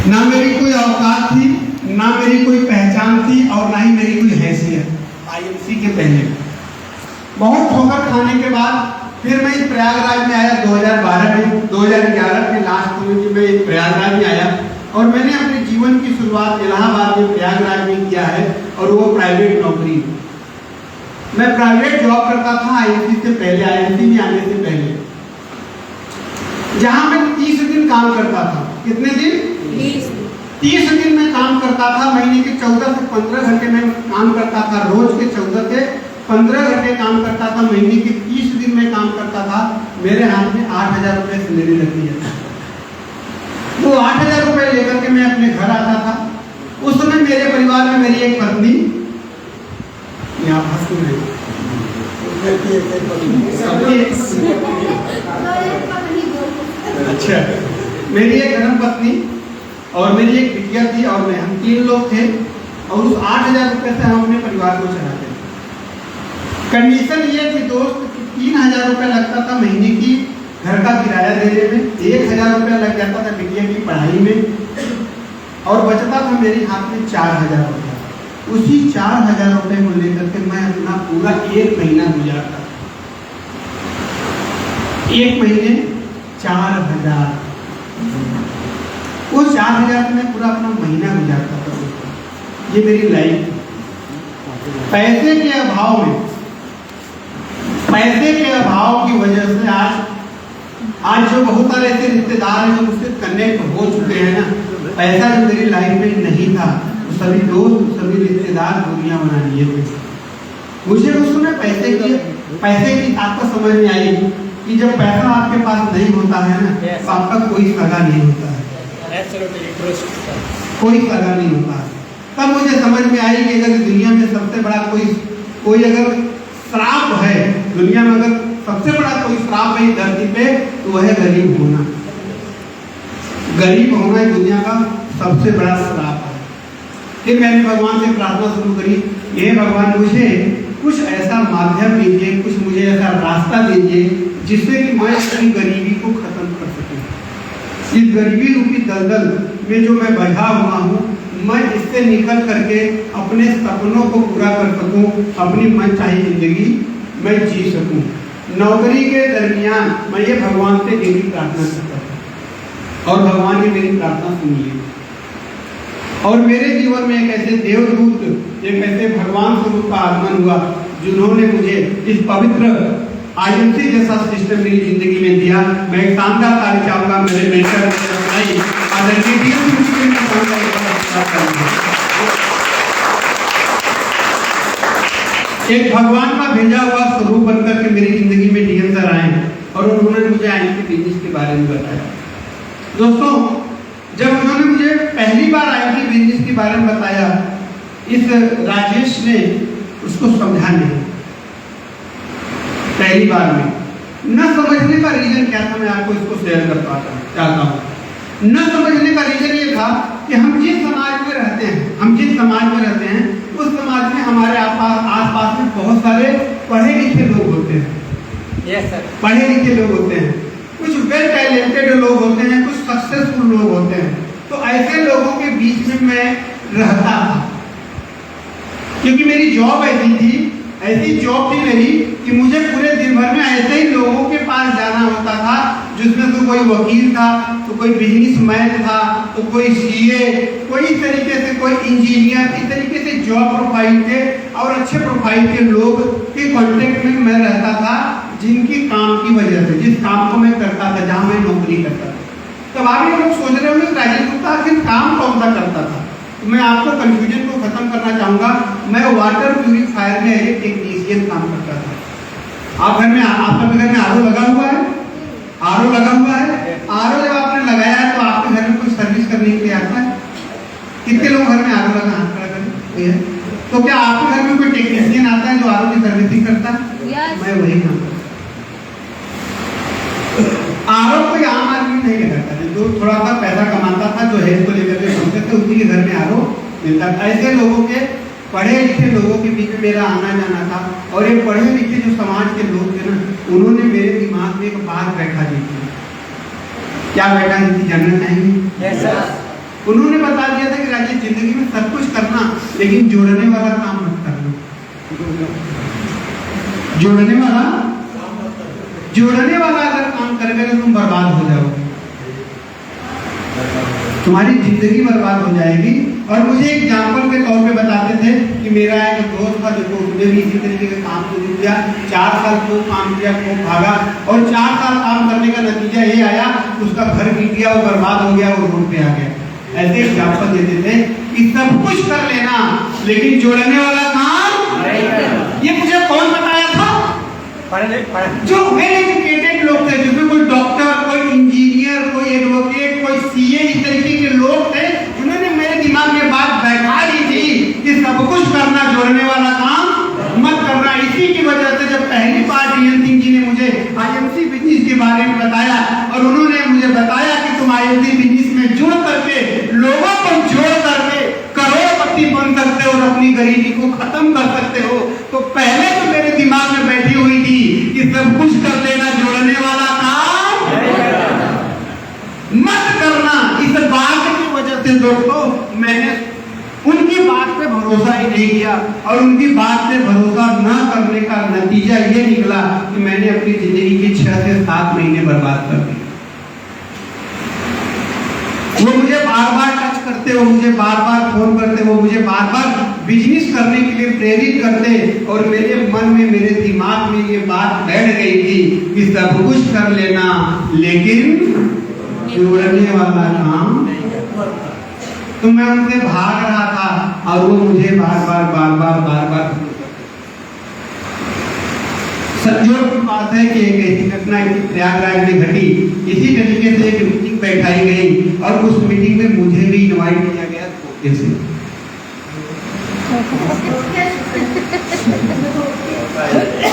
ना मेरी कोई औकात थी, ना मेरी कोई पहचान थी और ना ही मेरी कोई हैसियत। आईएमसी के पहले बहुत ठोकर खाने के बाद फिर मैं इस प्रयागराज में आया 2012 में, 2011 के लास्ट में मैं इस प्रयागराज में आया और मैंने अपने जीवन की शुरुआत इलाहाबाद में प्रयागराज में किया है और वो प्राइवेट नौकरी। मैं प्राइवेट जॉब करता था आईएमसी से पहले, आईएमसी में आने से पहले, जहां मैं 30 दिन काम करता था। कितने दिन? 30 दिन में काम करता था। महीने के 14 से 15 घंटे में काम करता था। रोज के 14 से 15 घंटे काम करता था। महीने के 30 दिन में काम करता था। मेरे हाथ में 8,000 रुपये सैलरी लगती है। वो 8,000 रुपये लेकर के मैं अपने घर आता था। उस समय मेरे परिवार में मेरी एक पत्नी, यहाँ हंस रही, अच्छा, मेरी एक धर्म पत्नी और मेरी एक बिटिया थी और मैं, हम 3 लोग थे और उस 8,000 रुपये से हम अपने परिवार को चलाते थे। कंडीशन ये थी दोस्त कि 3,000 रुपये लगता था महीने की घर का किराया देने में, 1,000 रुपया लग जाता था बिटिया की पढ़ाई में और बचता था मेरे हाथ में 4,000 रुपया। उसी 4,000 रुपये को लेकर के मैं अपना पूरा 1 महीना गुजारता। 1 महीने 4,000, वो 4,000 से मैं पूरा अपना महीना गुजारता था। ये मेरी लाइफ। पैसे के अभाव में, पैसे के अभाव की वजह से आज जो बहुत सारे ऐसे रिश्तेदार हैं जो मुझसे कनेक्ट हो चुके हैं ना, पैसा जो मेरी लाइफ में नहीं था, वो सभी दोस्त, सभी रिश्तेदार दुनिया बना लिए थे। मुझे उस समय पैसे की ताकत समझ में आई कि जब पैसा आपके पास नहीं होता है ना, तो आपका कोई सगा नहीं होता है, कोई सगा नहीं होता है। तब मुझे समझ में आई कि अगर दुनिया में सबसे बड़ा कोई अगर श्राप है, दुनिया में अगर सबसे बड़ा कोई श्राप है धरती पे, तो वह है गरीब होना। गरीब होना ही दुनिया का सबसे बड़ा श्राप है। फिर मैंने भगवान से प्रार्थना शुरू करी, ये भगवान मुझे कुछ ऐसा माध्यम दीजिए, कुछ मुझे ऐसा रास्ता दीजिए जिससे कि मैं अपनी गरीबी को खत्म कर सकूं। इस गरीबी रूपी दलदल में जो मैं बंधा हुआ हूँ, मैं इससे निकल करके अपने सपनों को पूरा कर सकूं, अपनी मनचाही जिंदगी मैं जी सकूं। नौकरी के दरमियान मैं ये भगवान से डेली प्रार्थना करता था और भगवान ने मेरी प्रार्थना सुन ली और मेरे जीवन में एक ऐसे देवदूत, एक ऐसे भगवान स्वरूप का आगमन हुआ जिन्होंने मुझे इस पवित्र आईएमसी जैसा सिस्टम मेरी जिंदगी में दिया। मैं एक शानदार ताली चाहूंगा मेरे मेंटर एक भगवान का भेजा हुआ स्वरूप बनकर के मेरी जिंदगी में डीएम सर आए और उन्होंने मुझे आईएमसी बिजनेस के बारे में बताया। दोस्तों, जब उन्होंने मुझे पहली बार आईएमसी बिजनेस के बारे में बताया, इस राजेश ने उसको समझा नहीं। पहली बार में न समझने का रीजन क्या था, मैं आपको इसको शेयर कर चाहता हूँ। न समझने का रीजन ये था कि हम जिस समाज में रहते हैं, उस समाज में हमारे आसपास में बहुत सारे पढ़े लिखे लोग होते हैं। यस सर, पढ़े लिखे लोग होते हैं, कुछ वेल टैलेंटेड लोग होते हैं, कुछ सक्सेसफुल लोग होते हैं। तो ऐसे लोगों के बीच में मैं रहता था, क्योंकि मेरी जॉब ऐसी जॉब थी मेरी कि मुझे पूरे दिन भर में ऐसे ही लोगों के पास जाना होता था, जिसमें तो कोई वकील था, तो कोई बिजनेसमैन था, तो कोई सीए, कोई इस तरीके से कोई इंजीनियर, इस तरीके से जॉब प्रोफाइल के और अच्छे प्रोफाइल के लोग के कांटेक्ट में मैं रहता था, जिनकी काम की वजह से, जिस काम को मैं करता था, जहाँ मैं नौकरी करता था। तब आप ये लोग सोच रहे होंगे राजेश गुप्ता आखिर काम कौन सा करता था। तो मैं आपको कंफ्यूजन को खत्म करना चाहूंगा। मैं वाटर प्यूरिफायर में एक टेक्नीशियन काम करता था। आपके घर में आरओ लगा हुआ है? आरओ लगा हुआ है। आरओ जब आपने लगाया है तो आपके घर में कोई सर्विस करने के लिए आता है? कितने लोग घर में आरओ लगा, हाथ खड़ा करें। तो क्या आपके घर में कोई टेक्नीशियन आता है जो आरओ की सर्विसिंग करता है? मैं वही काम करता। आरओ कोई आम आदमी नहीं करता, जो थोड़ा सा पैसा कमाता था, जो हेल्थ को लेकर के सोचते थे, उसी के घर में आरओ मिलता। ऐसे लोगों के, पढ़े लिखे लोगों के बीच में मेरा आना जाना था। और ये पढ़े लिखे जो समाज के लोग थे ना, उन्होंने मेरे दिमाग में एक बात बैठा दी थी। क्या बैठा दी थी जानना चाहेंगे? उन्होंने बता दिया था कि राजेश जिंदगी में सब कुछ करना, लेकिन जोड़ने वाला काम मत करना। जोड़ने वाला अगर काम करोगे तो तुम बर्बाद हो जाओगे, तुम्हारी जिंदगी बर्बाद हो जाएगी। और मुझे एग्जाम्पल के तौर पे बताते थे कि मेरा एक दोस्त था, देखो उसने भी इसी तरीके का काम शुरू किया, 4 साल खूब काम किया, खूब भागा, और 4 साल काम करने का नतीजा ये आया, उसका घर गिर गया, वो बर्बाद हो गया, वो रोड पे आ गया। ऐसे एग्जाम्पल देते थे कि सब कुछ कर लेना लेकिन जोड़ने वाला काम नहीं करना। ये मुझे कौन बताया था? जो वेल एजुकेटेड लोग थे, जिसमें कोई डॉक्टर, कोई इंजीनियर, कोई एडवोकेट, कोई सीए, इस तरीके के लोग थे, उन्होंने मेरे दिमाग में बात बैठा दी थी कि सब कुछ करना, जोड़ने वाला काम मत करना। इसी की वजह से जब पहली बार डीएन सिंह जी ने मुझे आईएमसी बिजनेस के बारे में बताया, और उन्होंने मुझे बताया कि तुम आईएमसी बिजनेस में जुड़ करके, लोगों को जोड़ करके करोड़पति बन सकते हो और अपनी गरीबी को खत्म कर सकते हो, तो पहले तो मेरे दिमाग में बैठी हुई थी कि सब कुछ कर लेना, जोड़ने वाला काम मत करना। इस बात की वजह से दोस्तों मैंने उनकी बात पे भरोसा ही नहीं किया, और उनकी बात पे भरोसा न करने का नतीजा ये निकला कि मैंने अपनी जिंदगी के 6 से 7 महीने बर्बाद कर दिए। वो मुझे बार बार टच करते, वो मुझे बार बार फोन करते, वो मुझे बार बार बिजनेस करने के लिए प्रेरित करते, और मेरे मन में, मेरे दिमाग में ये बात बैठ गई थी कि सब कुछ कर लेना लेकिन जोड़ने वाला काम। तो मैं उनसे भाग रहा था और वो मुझे बार बार संजोग की बात है कि एक ऐसी घटना प्रयागराज में घटी। इसी तरीके से एक मीटिंग बैठाई गई और उस मीटिंग में मुझे भी इनवाइट किया गया धोखे से।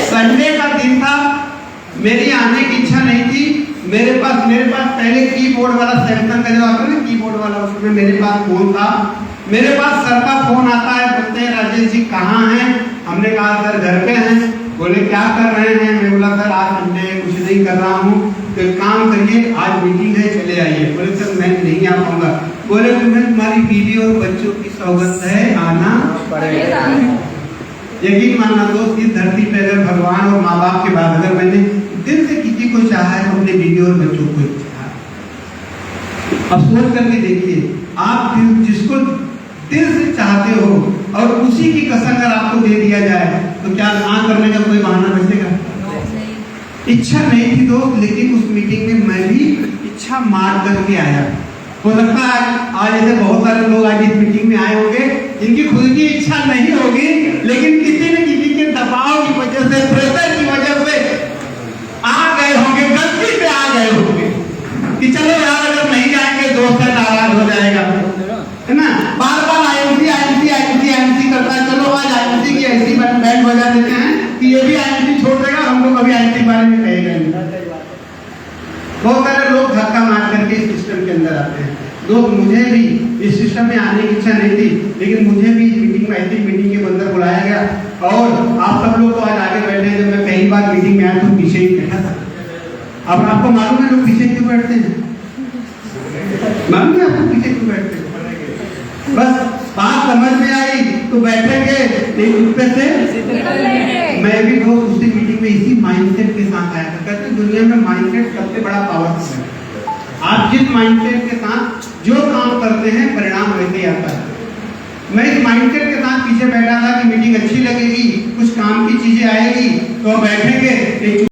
संडे का दिन था, मेरी आने की इच्छा नहीं थी। मेरे पास पहले कीबोर्ड वाला सैमसंग का जो आता है ना, कीबोर्ड वाला, उसमें मेरे पास फोन था। मेरे पास सर का फोन आता है, बोलते हैं राजेश जी कहाँ हैं? हमने कहा सर घर पे हैं। बोले क्या कर रहे हैं? मैं बोला सर आज संडे कुछ नहीं कर रहा हूँ, तो काम करिए, आज मीटिंग है, चले आइए। बोले सर मैं नहीं आ पाऊंगा। बोले तुम्हें तुम्हारी बीवी और बच्चों की सौगंध है, आना पड़ेगा। यकीन मानना दोस्त, इस धरती पे अगर भगवान और माँ बाप के बाद अगर मैंने दिल से किसी को चाहा है तो अपने बीवी और बच्चों को चाहा। अब सोच करके देखिए, आप जिसको दिल से चाहते हो और उसी की कसम अगर आपको दे दिया जाए तो क्या ना करने का कोई बहाना बचेगा? इच्छा नहीं थी दोस्त, लेकिन उस मीटिंग में मैं भी इच्छा मार करके आया। हो सकता है आज ऐसे बहुत सारे लोग आज इस मीटिंग में आए होंगे जिनकी खुद की इच्छा नहीं होगी, लेकिन किसी न किसी के दबाव की वजह से, प्रेशर की वजह से आ गए होंगे, गलती से आ गए होंगे कि चलो यार अगर नहीं जाएंगे दोस्त नाराज हो जाएगा, है ना। बार बार आईएमसी करता है, चलो आज आईएमसी की ऐसी बैंड बजा देते हैं कि ये भी आईएमसी छोड़ देगा, हम लोग अभी आईएमसी के बारे में कहेगा नहीं। बहुत सारे लोग धक्का मार करके इस सिस्टम के अंदर आते हैं। दोस्त मुझे भी इस सिस्टम में आने की इच्छा नहीं थी, लेकिन मुझे भी इस मीटिंग में, ऐसी मीटिंग के अंदर बुलाया गया। और आप सब लोग तो आज आगे बैठे हैं, जब मैं पहली बार मीटिंग में आया तो पीछे ही बैठा था। अब आपको मालूम है लोग पीछे क्यों बैठते हैं? मालूम है आपको पीछे क्यों बैठते हैं? बस बात समझ में आई तो बैठेंगे, नहीं उत्तर से मैं भी दोस्त उसी मीटिंग में इसी माइंडसेट के साथ आया था। कहते हैं दुनिया में माइंडसेट सबसे बड़ा पावरफुल है। आप जिस माइंडसेट के साथ जो काम करते हैं परिणाम वैसे ही आता है। मैं इस माइंडसेट के साथ पीछे बैठा था कि मीटिंग अच्छी लगेगी, कुछ काम की चीजें आएगी तो बैठेंगे।